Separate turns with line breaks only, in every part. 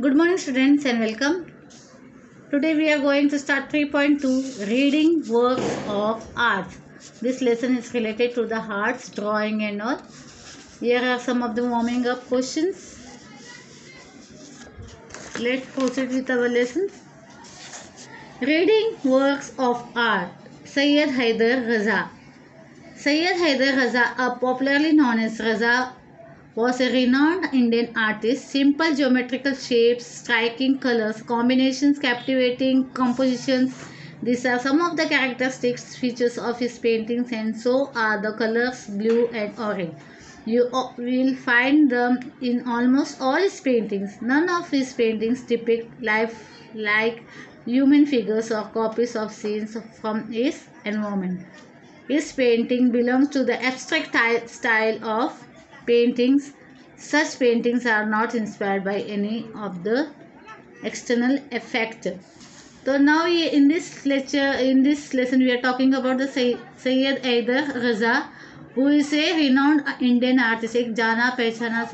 Good morning students and welcome. Today we are going to start 3.2 reading works of art. This lesson is related to the arts, drawing and all. Here are some of the warming up questions. Let's proceed with our lesson. Reading works of art. Syed Haider Raza. Syed Haider Raza, popularly known as Raza, was a renowned Indian artist. Simple geometrical shapes, striking colors, combinations, captivating compositions. These are some of the characteristic features of his paintings, and so are the colors blue and orange. You will find them in almost all his paintings. None of his paintings depict life like human figures or copies of scenes from his environment. His painting belongs to the abstract style of paintings. Such paintings are not inspired by any of the external effect. So now in this lesson we are talking about the Syed Haider Raza, who is a renowned Indian artist. एक जाना पहचाना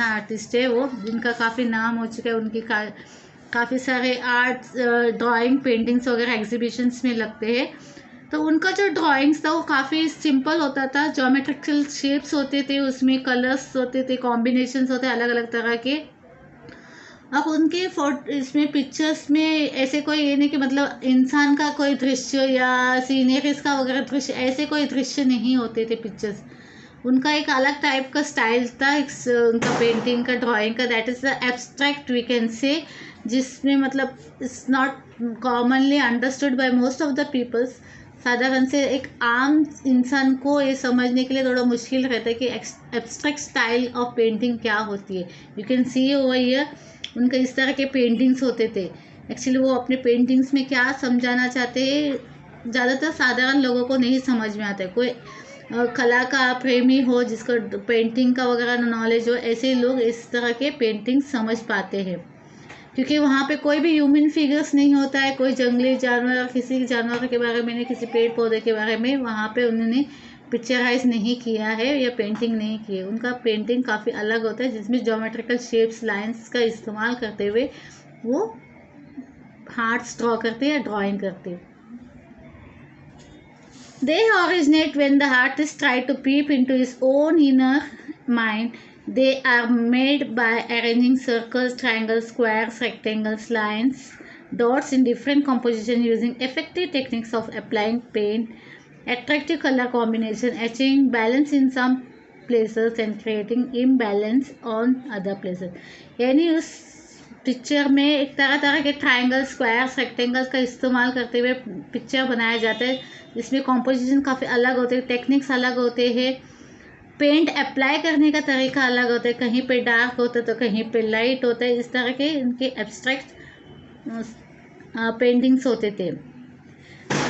artist है वो, जिनका काफ़ी नाम हो चुका है. उनकी काफ़ी सारे आर्ट ड्राइंग पेंटिंग्स वगैरह एग्जीबिशंस में लगते हैं. तो उनका जो ड्राइंग्स था वो काफ़ी सिंपल होता था. ज्योमेट्रिकल शेप्स होते थे, उसमें कलर्स होते थे, कॉम्बिनेशंस होते अलग अलग तरह के. अब उनके इसमें पिक्चर्स में ऐसे कोई ये नहीं कि मतलब इंसान का कोई दृश्य या सीनरीज का वगैरह दृश्य, ऐसे कोई दृश्य नहीं होते थे पिक्चर्स. उनका एक अलग टाइप का स्टाइल था उनका पेंटिंग का, ड्राइंग का. That is the abstract we can say, जिसमें मतलब it's not commonly understood by most of the peoples. साधारण से एक आम इंसान को ये समझने के लिए थोड़ा मुश्किल रहता है कि एब्स्ट्रैक्ट स्टाइल ऑफ पेंटिंग क्या होती है. You can see over here उनका इस तरह के पेंटिंग्स होते थे. एक्चुअली वो अपने पेंटिंग्स में क्या समझाना चाहते हैं ज़्यादातर साधारण लोगों को नहीं समझ में आता है. कोई कला का प्रेमी हो, जिसको पेंटिंग का वगैरह नॉलेज हो, ऐसे लोग इस तरह के पेंटिंग समझ पाते हैं, क्योंकि वहाँ पे कोई भी ह्यूमन फिगर्स नहीं होता है. कोई जंगली जानवर, किसी जानवर के बारे में नहीं, किसी पेड़ पौधे के बारे में वहाँ पे उन्होंने पिक्चराइज नहीं किया है या पेंटिंग नहीं की है. उनका पेंटिंग काफ़ी अलग होता है, जिसमें ज्योमेट्रिकल शेप्स, लाइंस का इस्तेमाल करते हुए वो हार्ट्स ड्रॉ करते हैं या ड्राइंग करते हैं. They originate when the artist tries to peep into his own inner mind. They are made by arranging circles, triangles, squares, rectangles, lines, dots in different composition using effective techniques of applying paint, attractive color combination, achieving balance in some places and creating imbalance on other places. यानी उस picture में एक तरह तरह के triangle, squares, rectangles का इस्तेमाल करते हुए पिक्चर बनाया जाता है. इसमें कॉम्पोजिशन काफ़ी अलग होते हैं, टेक्निक्स अलग होते हैं, पेंट अप्लाई करने का तरीका अलग होता है. कहीं पे डार्क होता है तो कहीं पे लाइट होता है. इस तरह के इनके एब्स्ट्रैक्ट पेंटिंग्स होते थे.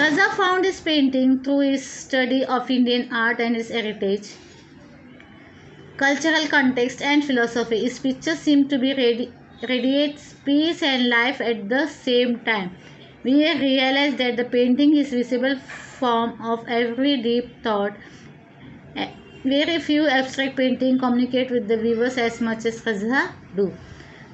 Raza found his painting through his study of Indian art and his heritage, cultural context and philosophy. His pictures seem to be radiates peace and life at the same time. We realize that the painting is visible form of every deep thought. Very few abstract painting communicate with the viewers as much as Raza do.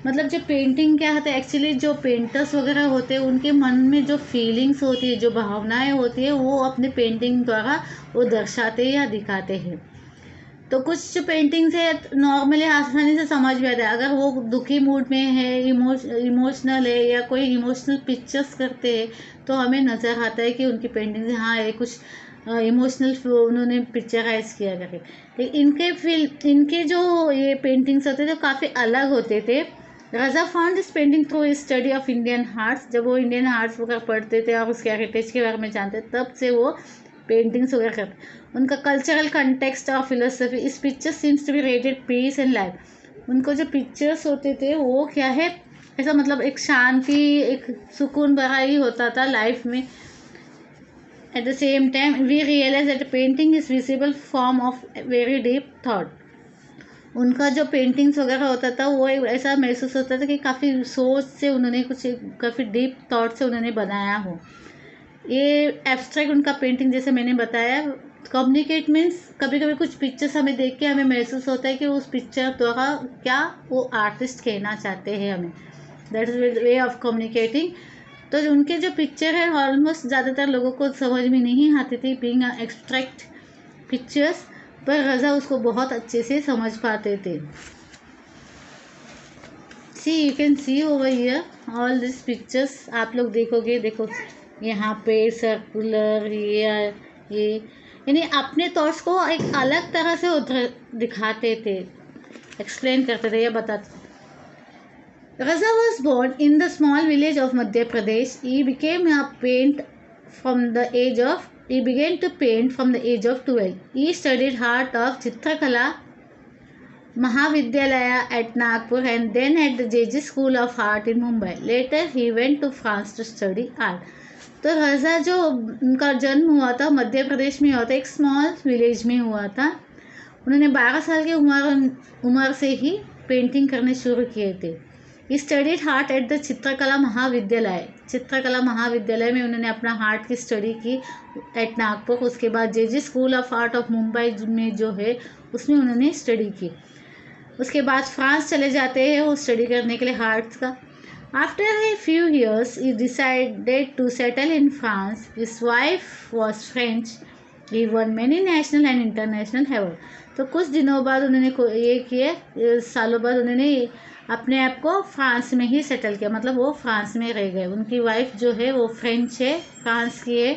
मतलब जो painting क्या होता है, actually जो painters वगैरह होते हैं उनके मन में जो फीलिंग्स होती है, जो भावनाएं होती है, वो अपने पेंटिंग द्वारा वो दर्शाते या दिखाते हैं. तो कुछ जो पेंटिंग्स है नॉर्मली आसानी से समझ में आता है. अगर वो दुखी मूड में है, इमोशनल है या कोई इमोशनल पिक्चर्स करते हैं तो हमें नज़र आता है कि उनकी पेंटिंग से हाँ ये कुछ इमोशनल उन्होंने पिक्चराइज किया करके. लेकिन इनके जो ये पेंटिंग्स होते थे काफ़ी अलग होते थे. Raja found this painting through his study of Indian arts. जब वो इंडियन आर्ट्स वगैरह पढ़ते थे और उसके हेरिटेज के बारे में जानते तब से वो पेंटिंग्स वगैरह करते. उनका कल्चरल कंटेक्स्ट और फिलोसफी. इस picture seems to be rated peace and life. उनको जो पिक्चर्स होते थे वो क्या है, ऐसा मतलब एक शांति, एक सुकून भरा ही होता था लाइफ में. At the same time we realise that painting is visible form of very deep thought. उनका जो पेंटिंग्स वगैरह होता था वो ऐसा महसूस होता था कि काफ़ी सोच से उन्होंने कुछ काफ़ी डीप थॉट से उन्होंने बनाया हो. ये एब्स्ट्रैक्ट उनका पेंटिंग जैसे मैंने बताया कम्युनिकेट मीन्स कभी कभी कुछ पिक्चर्स हमें देख के हमें महसूस होता है कि उस पिक्चर द्वारा क्या वो आर्टिस्ट कहना चाहते हैं हमें, that is way of communicating. तो उनके जो पिक्चर है ऑलमोस्ट ज़्यादातर लोगों को समझ में नहीं आती थी बीइंग एब्स्ट्रैक्ट पिक्चर्स, पर रज़ा उसको बहुत अच्छे से समझ पाते थे। See you can see over here all this pictures, आप लोग देखोगे, देखो यहाँ पे सर्कुलर ये यानी अपने थॉट्स को एक अलग तरह से उधर दिखाते थे, एक्सप्लेन करते थे या बताते। Raza was born in the small village of Madhya Pradesh. He began to paint from the age of 12. He studied art of Chitrakala Mahavidyalaya at Nagpur and then at the JG School of Art in Mumbai. Later he went to France to study art. तो रज़ा जो उनका जन्म हुआ था मध्य प्रदेश में हुआ था, एक स्मॉल विलेज में हुआ था। उन्होंने 12 साल की उम्र से ही पेंटिंग करने शुरू किए थे। He studied art at the चित्रकला महाविद्यालय। चित्रकला महाविद्यालय में उन्होंने अपना आर्ट की स्टडी की एट नागपुर। उसके बाद J J school of art of Mumbai में जो है उसमें उन्होंने स्टडी की। उसके बाद फ्रांस चले जाते हैं वो स्टडी करने के लिए आर्ट्स का। After a few years, he decided to settle in France. His wife was French. He won many national and international awards. तो कुछ दिनों बाद उन्होंने ये किए, सालों बाद उन्होंने अपने आप को फ्रांस में ही सेटल किया, मतलब वो फ्रांस में रह गए। उनकी वाइफ जो है वो फ्रेंच है, फ्रांस की है,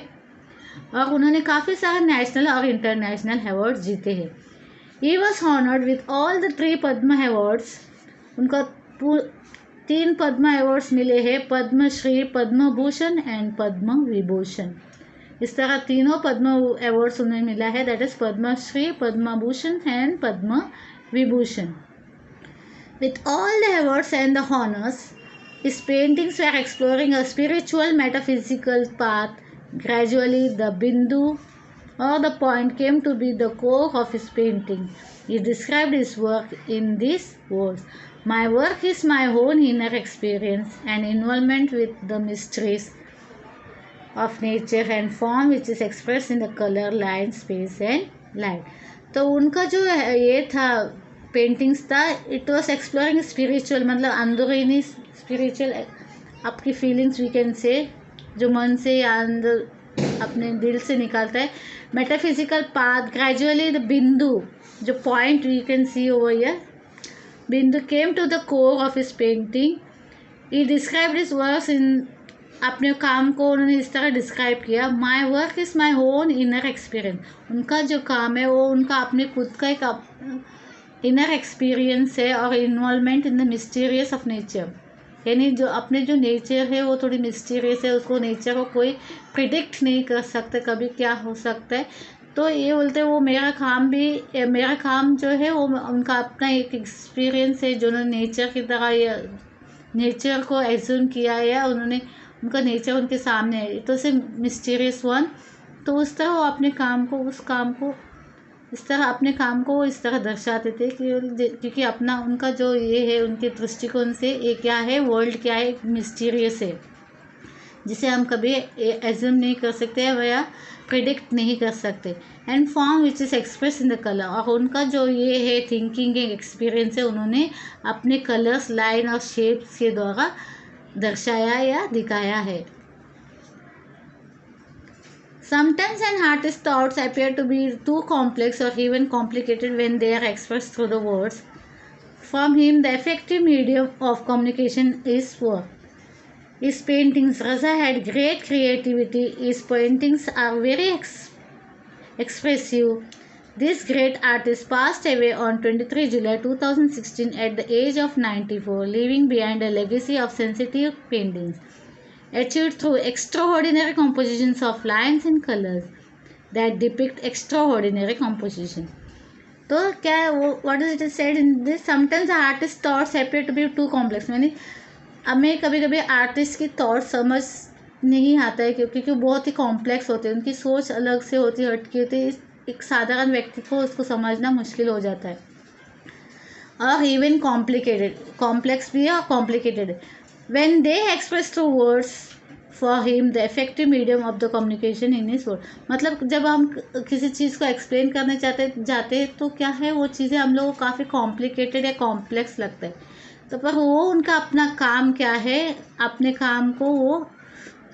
और उन्होंने काफ़ी सारे नेशनल और इंटरनेशनल अवार्ड जीते हैं। He was honored with all the 3 Padma awards. उनका 3 पद्म अवार्ड्स मिले हैं, पद्म श्री, पद्म भूषण एंड पद्म विभूषण। इस तरह तीनों पद्म अवार्ड्स उन्हें मिला है, that is Padma Shri, Padma Bhushan and Padma Vibhushan. With all the awards and the honors, his paintings were exploring a spiritual metaphysical path. Gradually, the bindu or the point came to be the core of his painting. He described his work in these words: "My work is my own inner experience and involvement with the mysteries of nature and form which is expressed in the color, line, space and light." तो उनका जो ये था paintings था, it was exploring spiritual, मतलब अंदरूनी spiritual आपकी feelings we can से, जो मन से या अंदर अपने दिल से निकालता है। Metaphysical path, gradually the bindu, जो point we can see over here, bindu came to the core of his painting. He described his works in, अपने काम को उन्होंने इस तरह डिस्क्राइब किया: my work is my own inner experience. उनका जो काम है वो उनका अपने खुद का एक इनर एक्सपीरियंस है और involvement in the mysterious of nature, यानी जो अपने जो नेचर है वो थोड़ी मिस्टीरियस है, उसको नेचर को कोई प्रिडिक्ट नहीं कर सकते कभी क्या हो सकता है। तो ये बोलते हैं वो मेरा काम जो है वो उनका अपना एक एक्सपीरियंस है, जो उन्होंने नेचर की तरह या नेचर को एज्यूम किया है, या उन्होंने उनका नेचर उनके सामने है, तो से मिस्टीरियस वन। तो उस तरह वो अपने काम को इस तरह इस तरह दर्शाते थे क्योंकि अपना उनका जो ये है उनके दृष्टिकोण से ये क्या है, वर्ल्ड क्या है, मिस्टीरियस है, जिसे हम कभी एज्यूम नहीं कर सकते या प्रिडिक्ट नहीं कर सकते। And form which is express in the colour, और उनका जो ये है थिंकिंग एक्सपीरियंस है, उन्होंने अपने कलर्स, लाइन और शेप्स के द्वारा दर्शाया या दिखाया है। Sometimes an artist's thoughts appear to be too complex or even complicated when they are expressed through the words. From him, the effective medium of communication is work. His paintings, Raza had great creativity. His paintings are very expressive. This great artist passed away on 23 July 2016 at the age of 94, leaving behind a legacy of sensitive paintings, achieved through extraordinary compositions of lines and colors that depict extraordinary composition. तो क्या what is it said in this? Sometimes the artist's thoughts appear to be too complex. यानी हमें कभी कभी artist की thoughts समझ नहीं आता है क्योंकि वो बहुत ही कॉम्प्लेक्स होते हैं, उनकी सोच अलग से होती है, हटकी होती है, एक साधारण व्यक्ति को उसको समझना मुश्किल हो जाता है। और इवन कॉम्प्लिकेटेड, कॉम्प्लेक्स भी है और complicated. When they express through words, for him the effective medium of the communication in his world. मतलब जब हम किसी चीज़ को एक्सप्लेन करने जाते हैं तो क्या है, वो चीज़ें हम लोग को काफ़ी कॉम्प्लिकेटेड या कॉम्प्लेक्स लगता है, तो पर वो उनका अपना काम क्या है, अपने काम को वो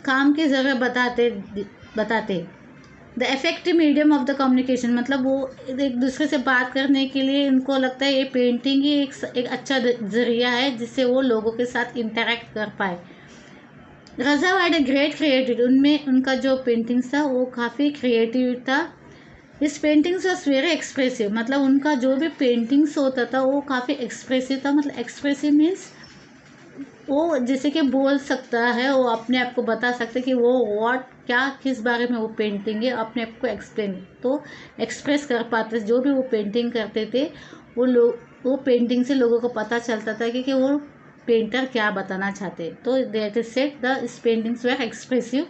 काम के ज़रिए बताते the effective medium of the communication, मतलब वो एक दूसरे से बात करने के लिए उनको लगता है ये पेंटिंग ही एक अच्छा ज़रिया है जिससे वो लोगों के साथ इंटरेक्ट कर पाए. रज़ा हैड ए ग्रेट क्रिएटिविटी, उनमें उनका जो पेंटिंग्स था वो काफ़ी क्रिएटिव था. इस पेंटिंग्स वॉज वेरी एक्सप्रेसिव, मतलब उनका जो भी पेंटिंग्स होता था वो काफ़ी एक्सप्रेसिव था. मतलब एक्सप्रेसिव मीन्स वो जैसे कि बोल सकता है, वो अपने आप को बता सकते कि वो क्या किस बारे में वो पेंटिंग है, अपने आप को एक्सप्रेस कर पाते. जो भी वो पेंटिंग करते थे वो पेंटिंग से लोगों को पता चलता था कि वो पेंटर क्या बताना चाहते. तो that is set the paintings were expressive.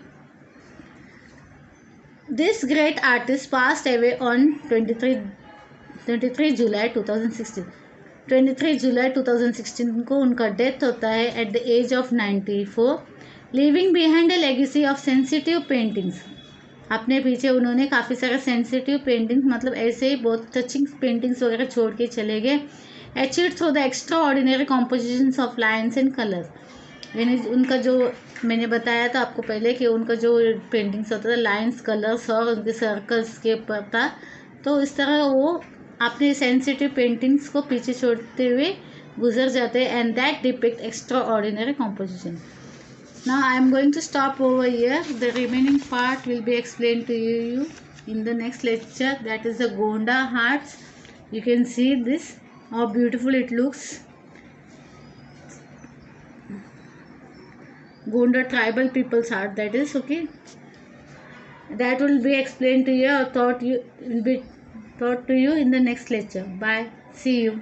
This great artist passed away on 23 जुलाई 2016. 23 जुलाई 2016 को उनका डेथ होता है at the age of 94, living behind a legacy of sensitive paintings. अपने पीछे उन्होंने काफ़ी सारे सेंसिटिव पेंटिंग्स, मतलब ऐसे ही बहुत टचिंग पेंटिंग्स वगैरह छोड़ के चले गए. Achieved through the extra ordinary compositions of lines and colours. यानी उनका जो मैंने बताया था आपको पहले कि उनका जो पेंटिंग्स होता था लाइन्स, कलर्स और उनके सर्कल्स के ऊपर था, तो इस तरह वो अपने सेंसिटिव पेंटिंग्स को पीछे छोड़ते हुए गुजर जाते हैं. And that depict extra ordinary composition. Now I am going to stop over here. The remaining part will be explained to you in the next lecture. That is the Gonda hearts. You can see this, how beautiful it looks. Gonda tribal people's heart, that is okay. That will be explained to you or taught to you in the next lecture. Bye. See you.